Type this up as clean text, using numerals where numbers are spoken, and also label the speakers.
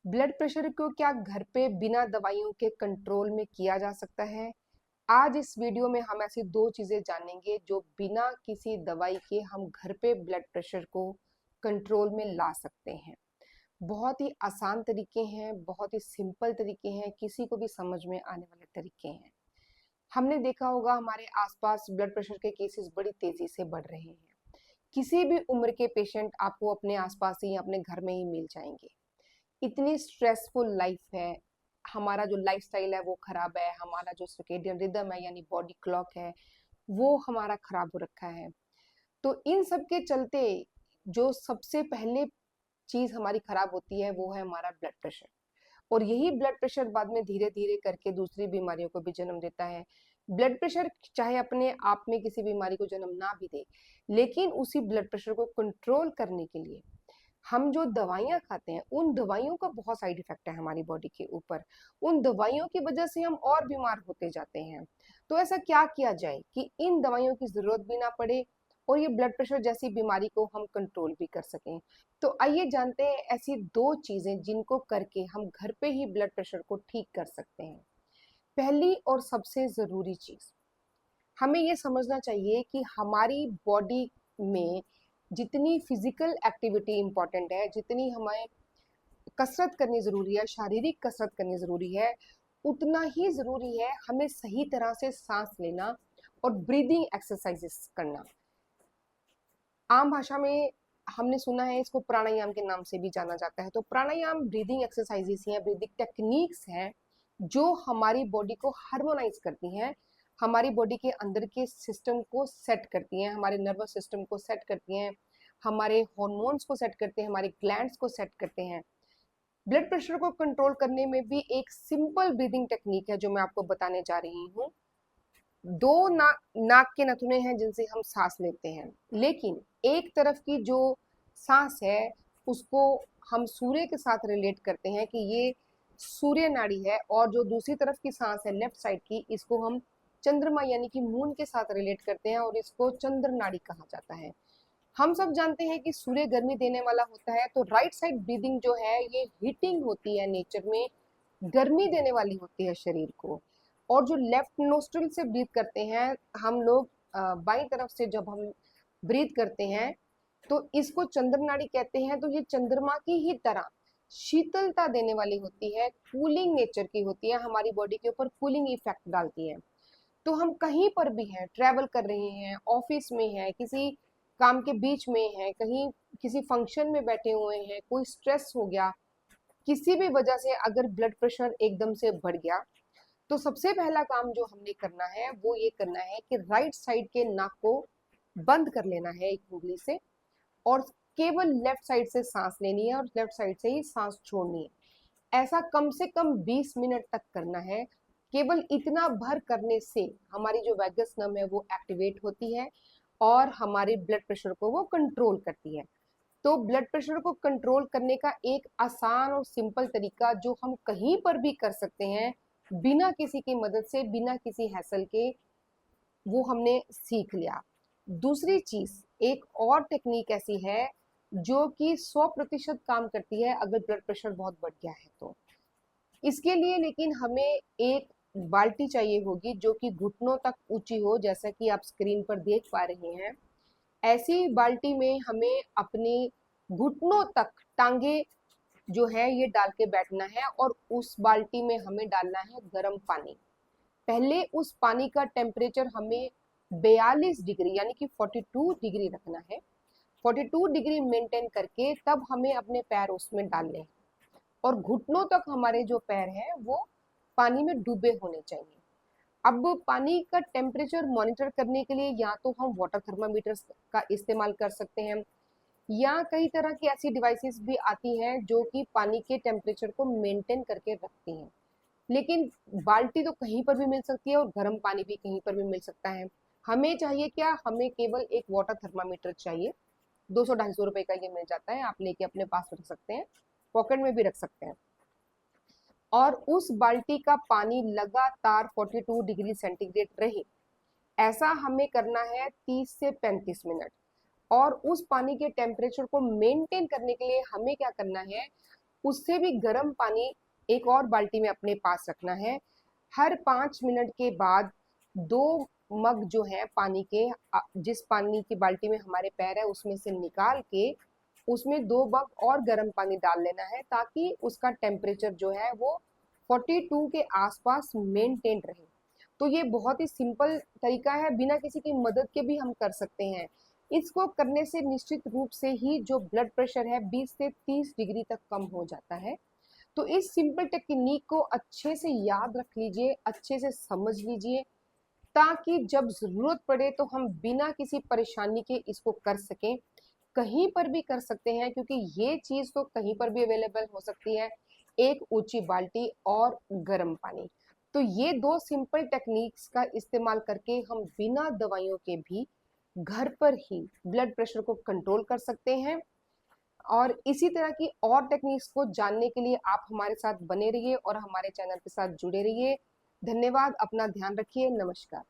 Speaker 1: Blood pressure को क्या घर पे बिना दवाइयों के कंट्रोल में किया जा सकता है? आज इस वीडियो में हम ऐसी दो चीजें जानेंगे जो बिना किसी दवाई के हम घर पे ब्लड प्रेशर को कंट्रोल में ला सकते हैं। बहुत ही आसान तरीके हैं, बहुत ही सिंपल तरीके हैं, किसी को भी समझ में आने वाले तरीके हैं। हमने देखा होगा हमारे आसपास ब्लड प्रेशर के केसेस बड़ी तेजी से बढ़ रहे हैं। किसी भी उम्र के पेशेंट आपको अपने आसपास ही अपने घर में ही मिल जाएंगे। इतनी स्ट्रेसफुल लाइफ है, हमारा जो लाइफस्टाइल है वो खराब है, हमारा जो सर्केडियन रिदम है यानी बॉडी क्लॉक है वो हमारा खराब हो रखा है। तो इन सब के चलते जो सबसे पहले चीज हमारी खराब होती है वो है हमारा ब्लड प्रेशर। और यही ब्लड प्रेशर बाद में धीरे धीरे करके दूसरी बीमारियों को भी जन्म देता है। ब्लड प्रेशर चाहे अपने आप में किसी बीमारी को जन्म ना भी दे, लेकिन उसी ब्लड प्रेशर को कंट्रोल करने के लिए हम जो दवाइयाँ खाते हैं उन दवाइयों का बहुत साइड इफेक्ट है हमारी बॉडी के ऊपर। उन दवाइयों की वजह से हम और बीमार होते जाते हैं। तो ऐसा क्या किया जाए कि इन दवाइयों की जरूरत भी ना पड़े और ये ब्लड प्रेशर जैसी बीमारी को हम कंट्रोल भी कर सकें। तो आइए जानते हैं ऐसी दो चीजें जिनको करके हम घर पे ही ब्लड प्रेशर को ठीक कर सकते हैं। पहली और सबसे जरूरी चीज, हमें ये समझना चाहिए कि हमारी बॉडी में जितनी फिजिकल एक्टिविटी इंपॉर्टेंट है, जितनी हमें कसरत करनी जरूरी है, शारीरिक कसरत करनी जरूरी है, उतना ही जरूरी है हमें सही तरह से सांस लेना और ब्रीदिंग एक्सरसाइजेस करना। आम भाषा में हमने सुना है इसको प्राणायाम के नाम से भी जाना जाता है। तो प्राणायाम ब्रीदिंग एक्सरसाइजेस हैं, ब्रीदिंग टेक्निक्स हैं जो हमारी बॉडी को हार्मोनाइज करती हैं, हमारी बॉडी के अंदर के सिस्टम को सेट करती हैं, हमारे नर्वस सिस्टम को सेट करती हैं, हमारे हॉर्मोन्स को सेट करते हैं, हमारे ग्लैंड्स को सेट करते हैं। ब्लड प्रेशर को कंट्रोल करने में भी एक सिंपल ब्रीदिंग टेक्निक है जो मैं आपको बताने जा रही हूँ। दो नाक के नथुने हैं जिनसे हम सांस लेते हैं, लेकिन एक तरफ की जो सांस है उसको हम सूर्य के साथ रिलेट करते हैं कि ये सूर्य नाड़ी है, और जो दूसरी तरफ की सांस है लेफ्ट साइड की, इसको हम चंद्रमा यानी कि मून के साथ रिलेट करते हैं और इसको चंद्र नाड़ी कहा जाता है। हम सब जानते हैं कि सूर्य गर्मी देने वाला होता है, तो राइट साइड ब्रीदिंग जो है ये हीटिंग होती है, नेचर में गर्मी देने वाली होती है शरीर को। और जो लेफ्ट नोस्ट्रिल से ब्रीथ करते हैं हम लोग, बाईं तरफ से जब हम ब्रीथ करते हैं तो इसको चंद्र नाड़ी कहते हैं। तो ये चंद्रमा की ही तरह शीतलता देने वाली होती है, कूलिंग नेचर की होती है, हमारी बॉडी के ऊपर कूलिंग इफेक्ट डालती है। तो हम कहीं पर भी हैं, ट्रैवल कर रहे हैं, ऑफिस में हैं, किसी काम के बीच में हैं, कहीं किसी फंक्शन में बैठे हुए हैं, कोई स्ट्रेस हो गया, किसी भी वजह से अगर ब्लड प्रेशर एकदम से बढ़ गया, तो सबसे पहला काम जो हमने करना है वो ये करना है कि राइट साइड के नाक को बंद कर लेना है एक उंगली से, और केवल लेफ्ट साइड से सांस लेनी है और लेफ्ट साइड से ही सांस छोड़नी है। ऐसा कम से कम 20 मिनट तक करना है। केवल इतना भर करने से हमारी जो वैगस नर्व है वो एक्टिवेट होती है और हमारे ब्लड प्रेशर को वो कंट्रोल करती है। तो ब्लड प्रेशर को कंट्रोल करने का एक आसान और सिंपल तरीका जो हम कहीं पर भी कर सकते हैं बिना किसी की मदद से, बिना किसी हैसल के, वो हमने सीख लिया। दूसरी चीज, एक और टेक्निक ऐसी है जो कि 100% काम करती है अगर ब्लड प्रेशर बहुत बढ़ गया है तो। इसके लिए लेकिन हमें एक बाल्टी चाहिए होगी जो कि घुटनों तक ऊंची हो, जैसा कि आप स्क्रीन पर देख पा रहे हैं। ऐसी बाल्टी में हमें अपनी घुटनों तक टांगे जो है ये डाल के बैठना है, और उस बाल्टी में हमें डालना है गर्म पानी। पहले उस पानी का टेम्परेचर हमें 42 डिग्री यानी कि 42 डिग्री रखना है। 42 डिग्री मेंटेन करके तब हमें अपने पैर उसमें डालने हैं, और घुटनों तक हमारे जो पैर हैं वो पानी में डूबे होने चाहिए। अब पानी का टेम्परेचर मॉनिटर करने के लिए या तो हम वाटर थर्मामीटर का इस्तेमाल कर सकते हैं, या कई तरह की ऐसी डिवाइसेस भी आती हैं जो कि पानी के टेम्परेचर को मेंटेन करके रखती हैं। लेकिन बाल्टी तो कहीं पर भी मिल सकती है और गर्म पानी भी कहीं पर भी मिल सकता है। हमें चाहिए क्या, हमें केवल एक वाटर थर्मामीटर चाहिए। 200-250 रुपए का ये मिल जाता है, आप लेके अपने पास रख सकते हैं, पॉकेट में भी रख सकते हैं। और उस बाल्टी का पानी लगातार 42 डिग्री सेंटीग्रेड रहे, ऐसा हमें करना है 30 से 35 मिनट। और उस पानी के टेम्परेचर को मेंटेन करने के लिए हमें क्या करना है, उससे भी गर्म पानी एक और बाल्टी में अपने पास रखना है। हर 5 मिनट के बाद 2 मग जो है पानी के, जिस पानी की बाल्टी में हमारे पैर है उसमें से निकाल के उसमें 2 मग और गर्म पानी डाल लेना है, ताकि उसका टेम्परेचर जो है वो 42 के आसपास मेंटेन रहे। तो ये बहुत ही सिंपल तरीका है, बिना किसी की मदद के भी हम कर सकते हैं। इसको करने से निश्चित रूप से ही जो ब्लड प्रेशर है 20 से 30 डिग्री तक कम हो जाता है। तो इस सिंपल टेक्निक को अच्छे से याद रख लीजिए, अच्छे से समझ लीजिए, ताकि जब जरूरत पड़े तो हम बिना किसी परेशानी के इसको कर सकें। कहीं पर भी कर सकते हैं, क्योंकि ये चीज तो कहीं पर भी अवेलेबल हो सकती है, एक ऊंची बाल्टी और गर्म पानी। तो ये 2 सिंपल टेक्निक्स का इस्तेमाल करके हम बिना दवाइयों के भी घर पर ही ब्लड प्रेशर को कंट्रोल कर सकते हैं। और इसी तरह की और टेक्निक्स को जानने के लिए आप हमारे साथ बने रहिए और हमारे चैनल के साथ जुड़े रहिए। धन्यवाद, अपना ध्यान रखिए, नमस्कार।